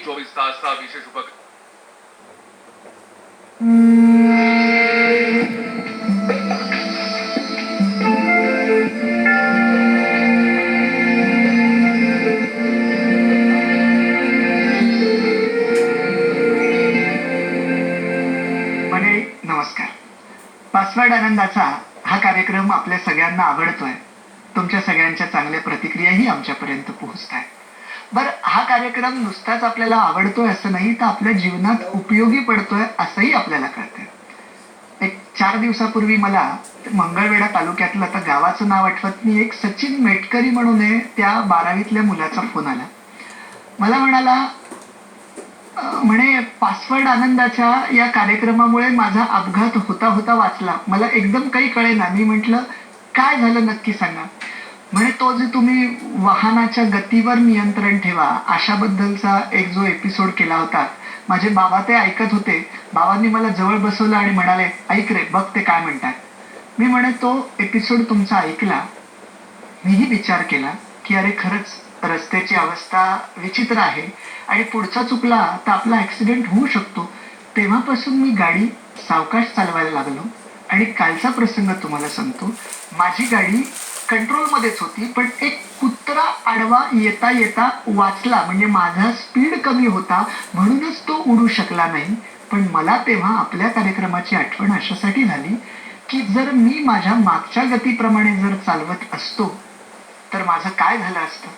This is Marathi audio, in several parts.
24 तासचा विशेष उपक्रम. नमस्कार. पासवर्ड आनंदाचा हा कार्यक्रम आपल्या सगळ्यांना आवडतोय. तुमच्या सगळ्यांच्या चांगल्या प्रतिक्रियाही आमच्यापर्यंत पोहोचत आहेत. बरं, हा कार्यक्रम नुसताच आपल्याला आवडतोय असं नाही, तर आपल्या जीवनात उपयोगी पडतोय असंही आपल्याला कळतंय. एक 4 दिवसापूर्वी मला मंगळवेढा तालुक्यातलं, आता गावाचं नाव आठवत नाही, एक सचिन मेटकरी म्हणून आहे, त्या 12वीतल्या मुलाचा फोन आला. मला म्हणाला, म्हणे पासवर्ड आनंदाच्या या कार्यक्रमामुळे माझा अपघात होता होता वाचला, मला एकदम काही कळेना. मी म्हटलं, काय झालं नक्की सांगा. म्हणे, तो जे तुम्ही वाहनाच्या गतीवर नियंत्रण ठेवा अशाबद्दलचा एक जो एपिसोड केला होता, माझे बाबा ते ऐकत होते. बाबांनी मला जवळ बसवलं आणि म्हणाले, ऐक रे, बघ ते काय म्हणतात. मी म्हणे, तो एपिसोड तुमचा ऐकला. मीही विचार केला की अरे, खरंच रस्त्याची अवस्था विचित्र आहे आणि पुढचा चुकला तर आपला ऍक्सिडेंट होऊ शकतो. तेव्हापासून मी गाडी सावकाश चालवायला लागलो. आणि कालचा प्रसंग तुम्हाला सांगतो. माझी गाडी कंट्रोलमध्येच होती, पण एक कुत्रा आडवा येता येता वाचला. म्हणजे माझा स्पीड कमी होता म्हणूनच तो उडू शकला नाही. पण मला तेव्हा आपल्या कार्यक्रमाची आठवण अशासाठी झाली की जर मी माझ्या मागच्या गतीप्रमाणे जर चालवत असतो तर माझं काय झालं असतं.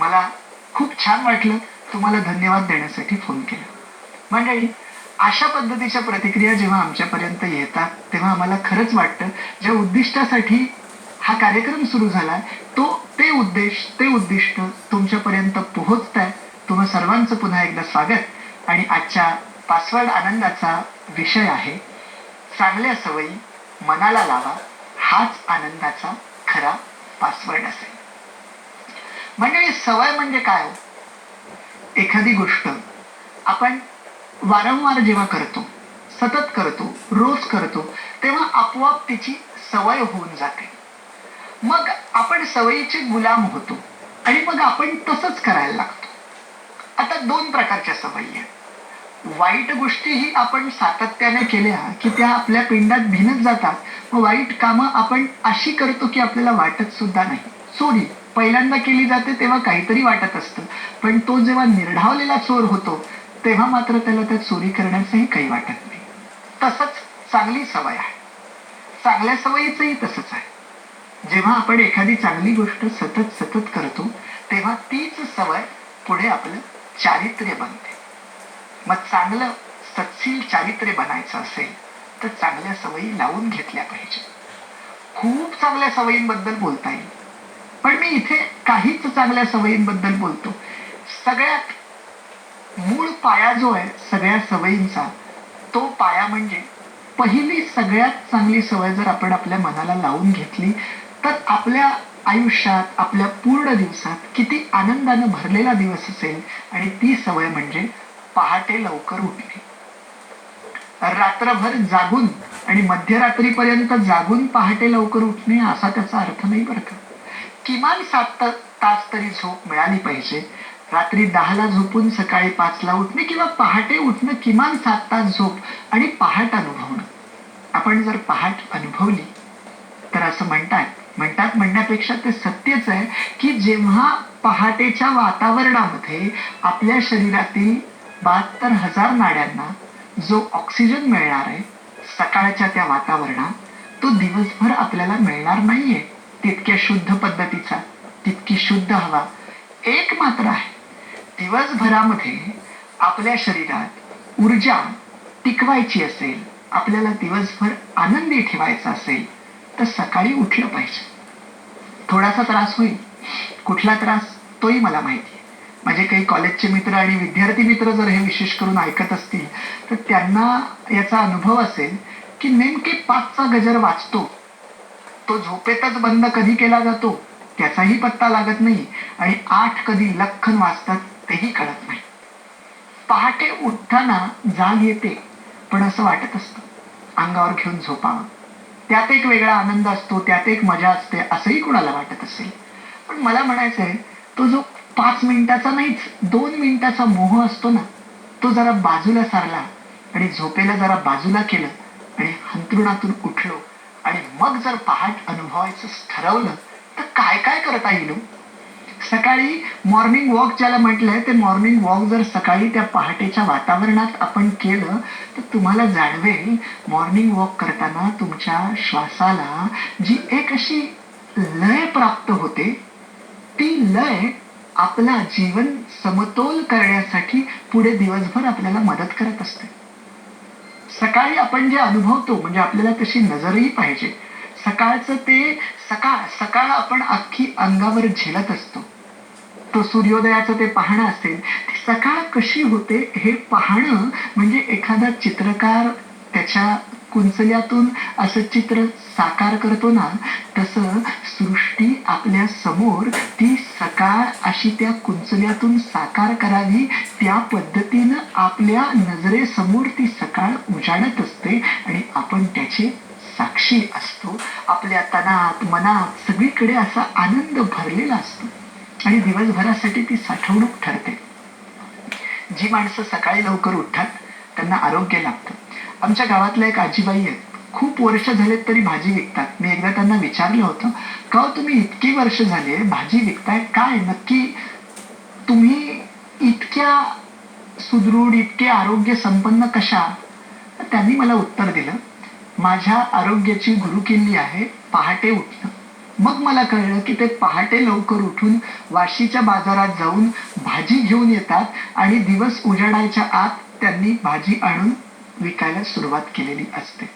मला खूप छान वाटलं. तुम्हाला धन्यवाद देण्यासाठी फोन केला. मंडळी, अशा पद्धतीच्या प्रतिक्रिया जेव्हा आमच्यापर्यंत येतात तेव्हा आम्हाला खरंच वाटतं, ज्या उद्दिष्टासाठी हा कार्यक्रम सुरू झाला ते उद्दिष्ट तुमच्यापर्यंत पोहोचत आहे. तुम्हा सर्वांचं पुन्हा एकदा स्वागत. आणि आजच्या पासवर्ड आनंदाचा विषय आहे, चांगल्या सवयी मनाला लावा, हाच आनंदाचा खरा पासवर्ड असेल. म्हणजे सवय म्हणजे काय? एखादी गोष्ट आपण वारंवार जेव्हा करतो, सतत करतो, रोज करतो, तेव्हा आपोआप तिची सवय होऊन जाते. मग आपण सवयीचे गुलाम होतो आणि मग आपण तसंच करायला लागतो. आता 2 प्रकारच्या सवयी आहेत. वाईट गोष्टीही आपण सातत्याने केल्या की त्या आपल्या पिंडात भिनत जातात. मग वाईट कामं आपण अशी करतो की आपल्याला वाटत सुद्धा नाही. चोरी पहिल्यांदा केली जाते तेव्हा काहीतरी वाटत असतं, पण तो जेव्हा निर्ढावलेला चोर होतो तेव्हा मात्र त्याला त्या चोरी करण्याचंही काही वाटत नाही. तसंच चांगली सवय आहे. चांगल्या सवयीचंही तसंच आहे. जेव्हा आपण एखादी चांगली गोष्ट सतत सतत करतो तेव्हा तीच सवय पुढे आपलं चारित्र्य बनते. मग चांगलं सत्शील चारित्र्य बनायचं असेल तर चांगल्या सवयी लावून घेतल्या पाहिजे. खूप चांगल्या सवयींबद्दल बोलता येईल, पण मी इथे काहीच चांगल्या सवयींबद्दल बोलतो. सगळ्यात मूळ पाया जो आहे सगळ्या सवयींचा, तो पाया म्हणजे पहिली सगळ्यात चांगली सवय जर आपण आपल्या मनाला लावून घेतली तर आपल्या आयुष्यात, आपल्या पूर्ण दिवसात किती आनंदानं भरलेला दिवस असेल. आणि ती सवय म्हणजे पहाटे लवकर उठणे. रात्रभर जागून आणि मध्यरात्रीपर्यंत जागून पहाटे लवकर उठणे असा त्याचा अर्थ नाही बरं का. किमान 7 तास तरी झोप मिळाली पाहिजे. रात्री 10ला झोपून सकाळी 5ला उठणे किंवा पहाटे उठणं, किमान 7 तास झोप आणि पहाट अनुभवणं. आपण जर पहाट अनुभवली तर असं म्हणतात म्हणण्यापेक्षा ते सत्यच आहे की जेव्हा पहाटेच्या वातावरणामध्ये आपल्या शरीरातील 72,000 नाड्यांना जो ऑक्सिजन मिळणार आहे सकाळच्या त्या वातावरणात, तो दिवसभर आपल्याला मिळणार नाहीये तितक्या शुद्ध पद्धतीचा, तितकी शुद्ध हवा. एक मात्र आहे, दिवसभरामध्ये आपल्या शरीरात ऊर्जा टिकवायची असेल, आपल्याला दिवसभर आनंदी ठेवायचा असेल तर सकाळी उठलं पाहिजे. थोडासा त्रास होईल. कुठला त्रास तोही मला माहिती आहे. माझे काही कॉलेजचे मित्र आणि विद्यार्थी मित्र जर हे विशेष करून ऐकत असतील तर त्यांना याचा अनुभव असेल की नेमके 5चा गजर वाजतो, तो झोपेतच बंद कधी केला जातो त्याचाही पत्ता लागत नाही आणि 8 कधी लख्खन वाजतात तेही कळत नाही. पहाटे उठताना जाग येते, पण असं वाटत असतं अंगावर घेऊन झोपावं. त्यात एक वेगळा आनंद असतो, त्यात एक मजा असते, असंही कुणाला वाटत असेल. पण मला म्हणायचंय, तो जो 5 मिनिटाचा नाहीच, 2 मिनिटाचा मोह असतो ना, तो जरा बाजूला सारला आणि झोपेला जरा बाजूला केलं आणि अंथरुणातून उठलो आणि मग जर पहाट अनुभवायचं ठरवलं तर काय काय करता येईल हो? सकाळी मॉर्निंग वॉक ज्याला म्हटलंय ते मॉर्निंग वॉक जर सकाळी त्या पहाटेच्या वातावरणात आपण केलं तर तुम्हाला जाणवेल मॉर्निंग वॉक करताना तुमच्या श्वासाला जी एक अशी लय प्राप्त होते, ती लय आपला जीवन समतोल करण्यासाठी पुढे दिवसभर आपल्याला मदत करत असते. सकाळी आपण जे अनुभवतो म्हणजे आपल्याला तशी नजरही पाहिजे. सकाळचं ते सकाळ सकाळ आपण अख्खी अंगावर झेलत असतो. तो सूर्योदयाचं ते पाहणं असेल, ती सकाळ कशी होते हे पाहणं म्हणजे एखादा चित्रकार त्याच्या कुंचल्यातून असं चित्र साकार करतो ना, तसं सृष्टी आपल्या समोर ती सकाळ अशी त्या कुंचल्यातून साकार करावी त्या पद्धतीनं आपल्या नजरेसमोर ती सकाळ उजाडत असते आणि आपण त्याचे साक्षी असतो. आपल्या तनात मनात सगळीकडे असा आनंद भरलेला असतो आणि दिवसभरासाठी ती साठवणूक ठरते. जी माणसं सकाळी लवकर उठतात त्यांना आरोग्य लाभतं. आमच्या गावातल्या एक आजीबाई आहेत, खूप वर्ष झालेत तरी भाजी विकतात. मी एकदा त्यांना विचारलं होतं, का हो तुम्ही इतकी वर्ष झाले भाजी विकताय, काय नक्की तुम्ही इतक्या सुदृढ इतके आरोग्य संपन्न कशा? त्यांनी मला उत्तर दिलं, माझ्या आरोग्याची गुरुकिल्ली आहे पहाटे उठणं. मग मला कळलं की ते पहाटे लवकर उठून वाशीच्या बाजारात जाऊन भाजी घेऊन येतात आणि दिवस उजाडायच्या आत त्यांनी भाजी आणून विकायला सुरुवात केलेली असते.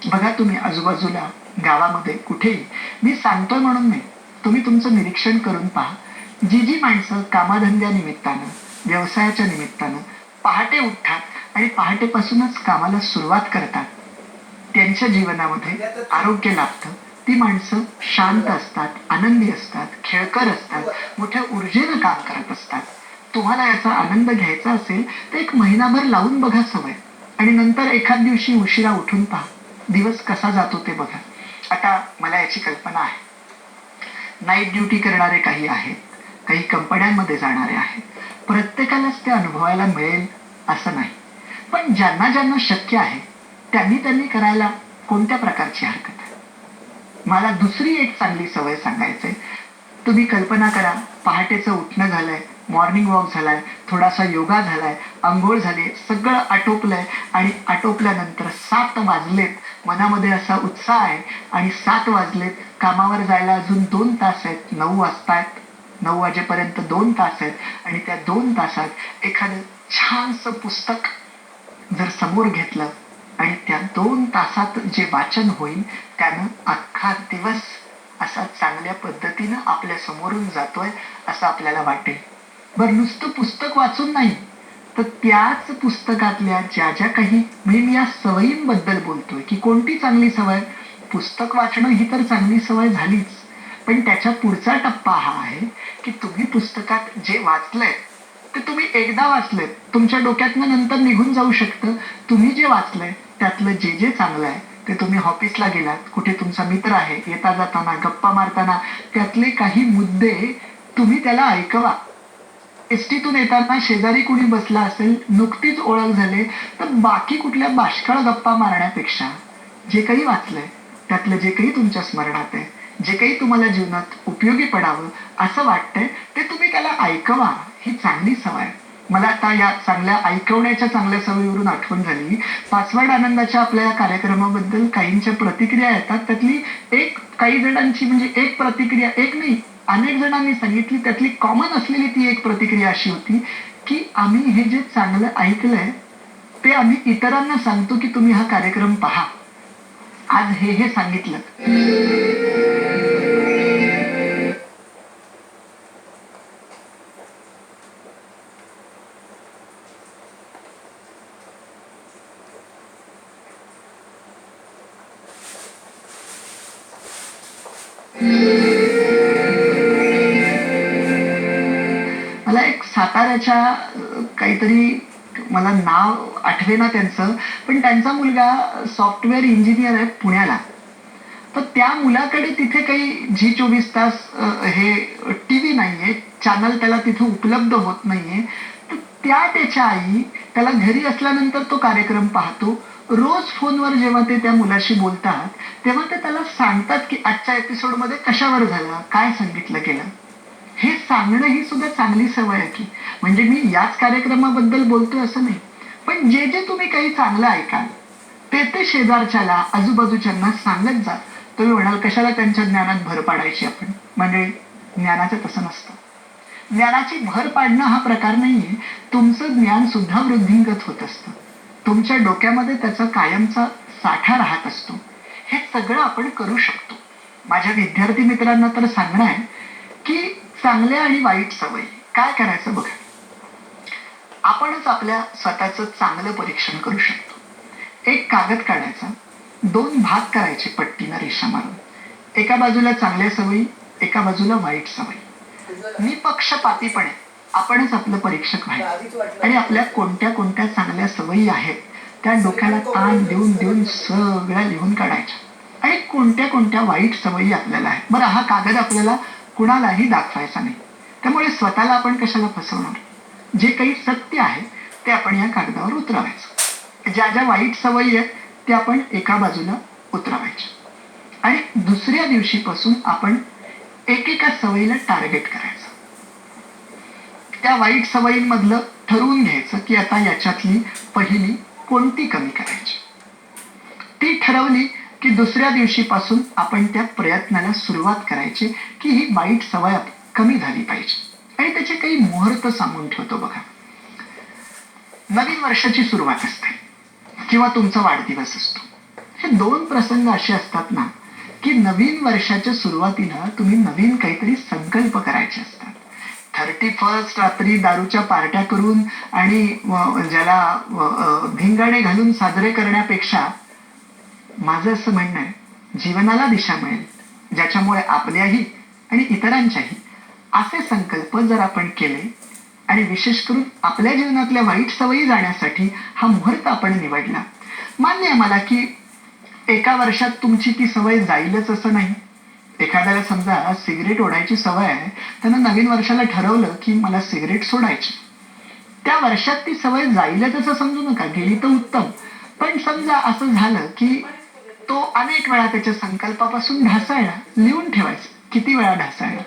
बघा तुम्ही आजूबाजूला गावामध्ये कुठेही, मी सांगतोय म्हणून नाही, तुम्ही तुमचं निरीक्षण करून पहा. जी जी माणसं कामाधंद्या निमित्तानं व्यवसायाच्या निमित्तानं पहाटे उठतात आणि पहाटेपासूनच कामाला सुरुवात करतात त्यांच्या जीवनामध्ये आरोग्य लाभतं. ती माणसं शांत असतात, आनंदी असतात, खेळकर असतात, मोठ्या ऊर्जेनं काम करत असतात. तुम्हाला याचा आनंद घ्यायचा असेल तर एक महिनाभर लावून बघा सवय आणि नंतर एखाद दिवशी उशिरा उठून पहा, दिवस कसा जातो ते बघा. आता मला याची कल्पना आहे, नाईट ड्युटी करणारे काही आहेत, काही कंपन्यांमध्ये जाणारे आहेत. प्रत्येकालाच ते अनुभवायला मिळेल असं नाही, पण ज्यांना ज्यांना शक्य आहे त्यांनी त्यांनी करायला कोणत्या प्रकारची हरकत आहे? मला दुसरी एक चांगली सवय सांगायचंय. तुम्ही कल्पना करा, पहाटेचं उठणं झालंय, मॉर्निंग वॉक झालाय, थोडासा योगा झालाय, अंघोळ झाली, सगळं आटोपलंय आणि आटोपल्यानंतर 7 वाजलेत, मनामध्ये असा उत्साह आहे आणि 7 वाजलेत, कामावर जायला अजून 2 तास आहेत, 9 वाजतायत, 9 वाजेपर्यंत 2 तास आहेत आणि त्या 2 तासात एखादं छानसं पुस्तक जर समोर घेतलं आणि त्या 2 तासात जे वाचन होईल त्यानं अख्खा दिवस असा चांगल्या पद्धतीनं आपल्या समोरून जातोय असं आपल्याला वाटेल. बरं, नुसतं पुस्तक वाचून नाही तर त्याच पुस्तकातल्या ज्या ज्या काही, मी या सवयींबद्दल बोलतोय की कोणती चांगली सवय. पुस्तक वाचणं ही तर चांगली सवय झालीच, पण त्याच्या पुढचा टप्पा हा आहे की तुम्ही पुस्तकात जे वाचलंय ते तुम्ही एकदा वाचलंय, तुमच्या डोक्यातनं नंतर निघून जाऊ शकतं. तुम्ही जे वाचलंय त्यातलं जे जे चांगलं आहे ते तुम्ही ऑफिसला गेलात, कुठे तुमचा मित्र आहे, येता जाताना गप्पा मारताना त्यातले काही मुद्दे तुम्ही त्याला ऐकवा. एसटीतून येताना शेजारी कुणी बसला असेल, नुकतीच ओळख झाली, तर बाकी कुठल्या बाष्कळ गप्पा मारण्यापेक्षा जे काही वाचलंय त्यातलं जे काही तुमच्या स्मरणात आहे, जे काही तुम्हाला जीवनात उपयोगी पडावं असं वाटतंय ते तुम्ही त्याला ऐकवा. ही चांगली सवय. मला आता या चांगल्या ऐकवण्याच्या चांगल्या सवयीवरून आठवण झाली, पासवर्ड आनंदाच्या आपल्या या कार्यक्रमाबद्दल काहींच्या प्रतिक्रिया येतात. त्यातली एक, काही जणांची म्हणजे एक प्रतिक्रिया, एक नाही अनेक जणांनी सांगितली, त्यातली कॉमन असलेली ती एक प्रतिक्रिया अशी होती की आम्ही हे जे चांगलं ऐकलंय ते आम्ही इतरांना सांगतो की तुम्ही हा कार्यक्रम पहा. आज हे हे सांगितलं. मला एक साताऱ्याच्या काहीतरी, मला नाव आठवेना त्यांचं, पण त्यांचा मुलगा सॉफ्टवेअर इंजिनियर आहे पुण्याला. तर त्या मुलाकडे तिथे काही झी 24 तास हे टीव्ही नाहीये, चॅनल त्याला तिथे उपलब्ध होत नाहीये. तर त्याच्या आई त्याला घरी असल्यानंतर तो कार्यक्रम पाहतो. रोज फोनवर जेव्हा ते त्या मुलाशी बोलतात तेव्हा ते त्याला सांगतात की आजच्या एपिसोडमध्ये कशावर झालं, काय सांगितलं गेलं. हे सांगणं ही सुद्धा चांगली सवय आहे की. म्हणजे मी याच कार्यक्रमाबद्दल बोलतोय असं नाही, पण जे जे तुम्ही काही चांगलं ऐकाल ते शेजारच्याला, आजूबाजूच्यांना सांगत जा. तुम्ही म्हणाल कशाला त्यांच्या ज्ञानात भर पाडायची आपण. म्हणजे ज्ञानाचं तसं नसतं. ज्ञानाची भर पाडणं हा प्रकार नाहीये. तुमचं ज्ञान सुद्धा वृद्धिंगत होत असतं. तुमच्या डोक्यामध्ये त्याचा कायमचा साठा राहत असतो. हे सगळं आपण करू शकतो. माझ्या विद्यार्थी मित्रांना तर सांगणं आहे की चांगल्या आणि वाईट सवयी काय करायचं बघा. आपणच आपल्या स्वतःचं चांगलं परीक्षण करू शकतो. एक कागद काढायचा, 2 भाग करायचे पट्टीनं रेषा मारून. एका बाजूला चांगल्या सवयी, एका बाजूला वाईट सवयी. निपक्षपातीपणे आपणच आपलं परीक्षक व्हायचं आणि आपल्या कोणत्या कोणत्या चांगल्या सवयी आहेत त्या डोक्याला ताण देऊन देऊन सगळ्या लिहून काढायच्या आणि कोणत्या कोणत्या वाईट सवयी आपल्याला आहेत. बरं, हा कागद आपल्याला कुणालाही दाखवायचा नाही, त्यामुळे स्वतःला आपण कशाला फसवणार. जे काही सत्य आहे ते आपण या कागदावर उतरवायचं. ज्या ज्या वाईट सवयी आहेत ते आपण एका बाजूला उतरवायच्या आणि दुसऱ्या दिवशीपासून आपण एकेका सवयीला टार्गेट करायचं. त्या वाईट सवयींमधलं ठरवून घ्यायचं की आता याच्यातली पहिली कोणती कमी करायची. ती ठरवली की दुसऱ्या दिवशीपासून आपण त्या प्रयत्नाला सुरुवात करायची की ही वाईट सवय कमी झाली पाहिजे. आणि त्याचे काही मुहूर्त सांगून ठेवतो बघा. नवीन वर्षाची सुरुवात असते किंवा तुमचा वाढदिवस असतो. हे 2 प्रसंग असे असतात ना की नवीन वर्षाच्या सुरुवातीला तुम्ही नवीन काहीतरी संकल्प करायचे असतात. 31 रात्री दारूच्या पार्ट्या करून आणि ज्याला भिंगाणे घालून साजरे करण्यापेक्षा माझं असं म्हणणं आहे जीवनाला दिशा मिळेल ज्याच्यामुळे आपल्याही आणि इतरांच्याही असे संकल्प जर आपण केले आणि विशेष करून आपल्या जीवनातल्या वाईट सवयी जाण्यासाठी हा मुहूर्त आपण निवडला. मान्य आहे मला की एका वर्षात तुमची ती सवय जाईलच असं नाही. एखाद्याला समजा सिगरेट ओढायची सवय आहे, त्यानं नवीन वर्षाला ठरवलं की मला सिगरेट सोडायची. त्या वर्षात ती सवय जाईलच असं समजू नका, गेली तर उत्तम. पण समजा असं झालं की तो अनेक वेळा त्याच्या संकल्पापासून ढासळला, लिहून ठेवायचं किती वेळा ढासळला.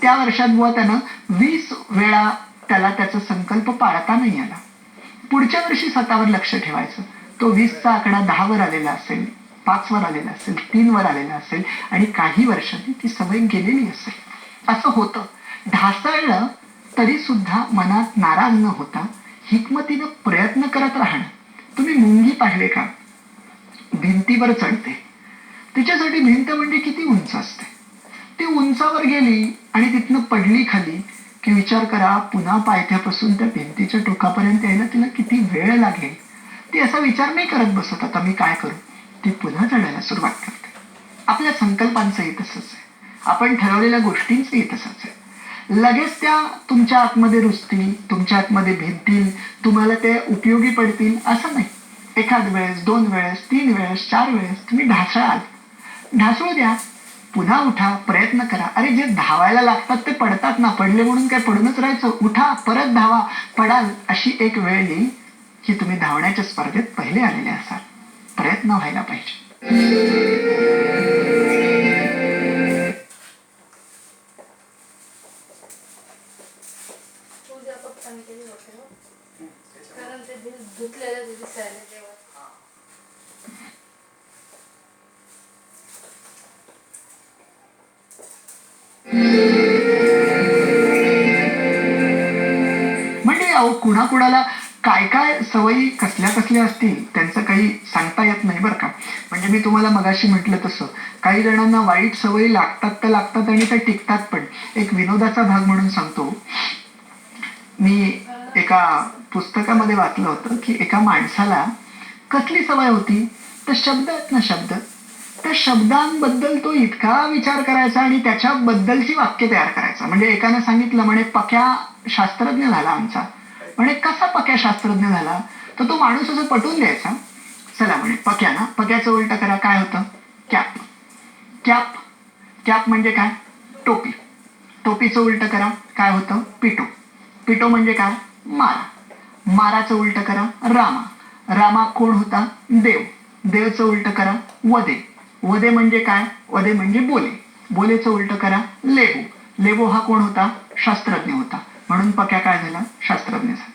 त्या वर्षात बुवा त्यानं 20 वेळा त्याला त्याचा संकल्प पाळता नाही आला. पुढच्या वर्षी स्वतःवर लक्ष ठेवायचं. तो 20चा आकडा 10 वर आलेला असेल, 5 वर आलेला असेल, 3 वर आलेला असेल आणि काही वर्षांनी ती सवय गेलेली असेल. असं होतं. ढासळलं तरी सुद्धा मनात नाराज न होता हिकमतीनं प्रयत्न करत राहणं. तुम्ही मुंगी पाहिले का? भिंतीवर चढते. तिच्यासाठी भिंत म्हणजे किती उंच असते. ती उंचावर गेली आणि तिथनं पडली खाली की विचार करा पुन्हा पायथ्यापासून त्या भिंतीच्या टोकापर्यंत यायला तिला किती वेळ लागेल. ती असा विचार नाही करत बसत आता मी काय करू. ती पुन्हा चढायला सुरुवात करते. आपल्या संकल्पांचंही तसंच आहे. आपण ठरवलेल्या गोष्टींचंही तसंच आहे. लगेच त्या तुमच्या आतमध्ये रुजतील, तुमच्या आतमध्ये भिनतील, तुम्हाला ते उपयोगी पडतील असं नाही. एखाद वेळेस, 2 वेळेस, 3 वेळेस, 4 वेळेस तुम्ही ढासळाल. ढासळू द्या, पुन्हा उठा, प्रयत्न करा. अरे जे धावायला लागतात ते पडतात ना, पडले म्हणून काय पडूनच राहायचं. उठा, परत धावा, पडाल. अशी एक वेळ येईल की तुम्ही धावण्याच्या स्पर्धेत पहिले आलेले असाल. प्रयत्न व्हायला पाहिजे. म्हणजे अहो कुणाकुणाला काय काय सवयी कसल्या कसल्या असतील त्यांचं काही सांगता येत नाही बरं का. म्हणजे मी तुम्हाला मगाशी म्हटलं तसं काही जणांना वाईट सवयी लागतात तर लागतात आणि त्या टिकतात पण. एक विनोदाचा भाग म्हणून सांगतो. मी एका पुस्तकामध्ये वाचलं होतं की एका माणसाला कसली सवय होती तर शब्द आहेत ना, शब्द, त्या शब्दांबद्दल तो इतका विचार करायचा आणि त्याच्याबद्दलची वाक्य तयार करायचा. म्हणजे एकानं सांगितलं म्हणे पक्या शास्त्रज्ञ झाला आमचा. म्हणे कसा पक्या शास्त्रज्ञ झाला तर तो माणूस असं पटवून द्यायचा. चला म्हणे पक्या ना, पक्याचं उलट करा काय होतं, कॅप. कॅप. कॅप म्हणजे काय? टोपी. टोपीचं उलट करा, काय होतं? पिटो. पिटो म्हणजे काय? मारा. माराचं उलट करा, रामा. रामा कोण होता? देव. देवचं उलट करा, वदे. वदे म्हणजे काय? वदे म्हणजे बोले. बोलेचं उलट करा, लेबो. लेबो हा कोण होता? शास्त्रज्ञ होता. म्हणून पक्या काय झाला? शास्त्रज्ञ झाला.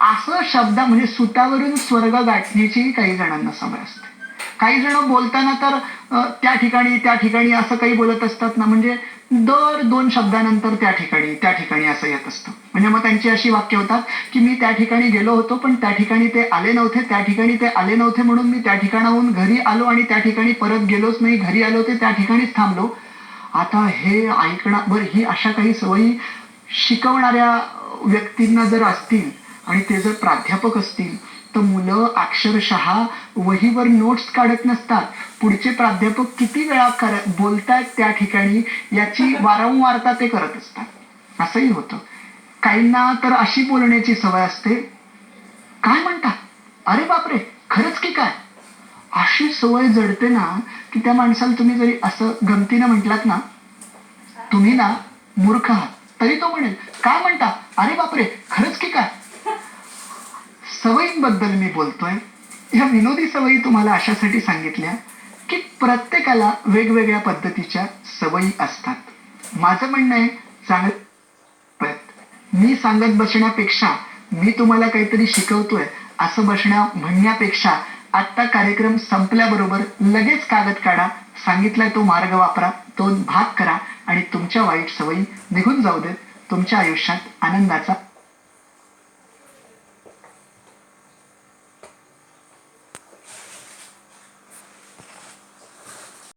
असं शब्द म्हणजे सुतावरून स्वर्ग गाठण्याची काही जणांना सवय असते. काही जण बोलताना तर त्या ठिकाणी असं काही बोलत असतात ना, म्हणजे दर 2 शब्दानंतर त्या ठिकाणी असं येत असतं. म्हणजे मग त्यांची अशी वाक्य होतात की मी त्या ठिकाणी गेलो होतो पण त्या ठिकाणी ते आले नव्हते, त्या ठिकाणी ते आले नव्हते म्हणून मी त्या ठिकाणाहून घरी आलो आणि त्या ठिकाणी परत गेलोच नाही, घरी आलो ते त्या ठिकाणीच थांबलो. आता हे ऐकणं बरं, ही अशा काही सवयी शिकवणाऱ्या व्यक्तींना जर असतील आणि ते जर प्राध्यापक असतील तर मुलं अक्षरशः वहीवर नोट्स काढत नसतात. पुढचे प्राध्यापक किती वेळा बोलतायत त्या ठिकाणी याची वारंवारता ते करत असतात. असंही होतं. काहींना तर अशी बोलण्याची सवय असते, काय म्हणता? अरे बापरे, खरंच की काय? अशी सवय जडते ना की त्या माणसाला तुम्ही जरी असं गमतीनं म्हटलात ना, तुम्ही ना मूर्ख आहात, तरी तो म्हणेल काय म्हणता? अरे बापरे, खरंच की काय? सवयींबद्दल मी बोलतोय. ह्या विनोदी सवयी तुम्हाला अशासाठी सांगितल्या की प्रत्येकाला वेगवेगळ्या पद्धतीच्या सवयी असतात. माझं म्हणणं आहे, मी सांगत बसण्यापेक्षा, मी तुम्हाला काहीतरी शिकवतोय असं म्हणण्यापेक्षा आत्ता कार्यक्रम संपल्याबरोबर लगेच कागद काढा, सांगितलाय तो मार्ग वापरा, तो भाग करा आणि तुमच्या वाईट सवयी निघून जाऊ देत. तुमच्या आयुष्यात आनंदाचा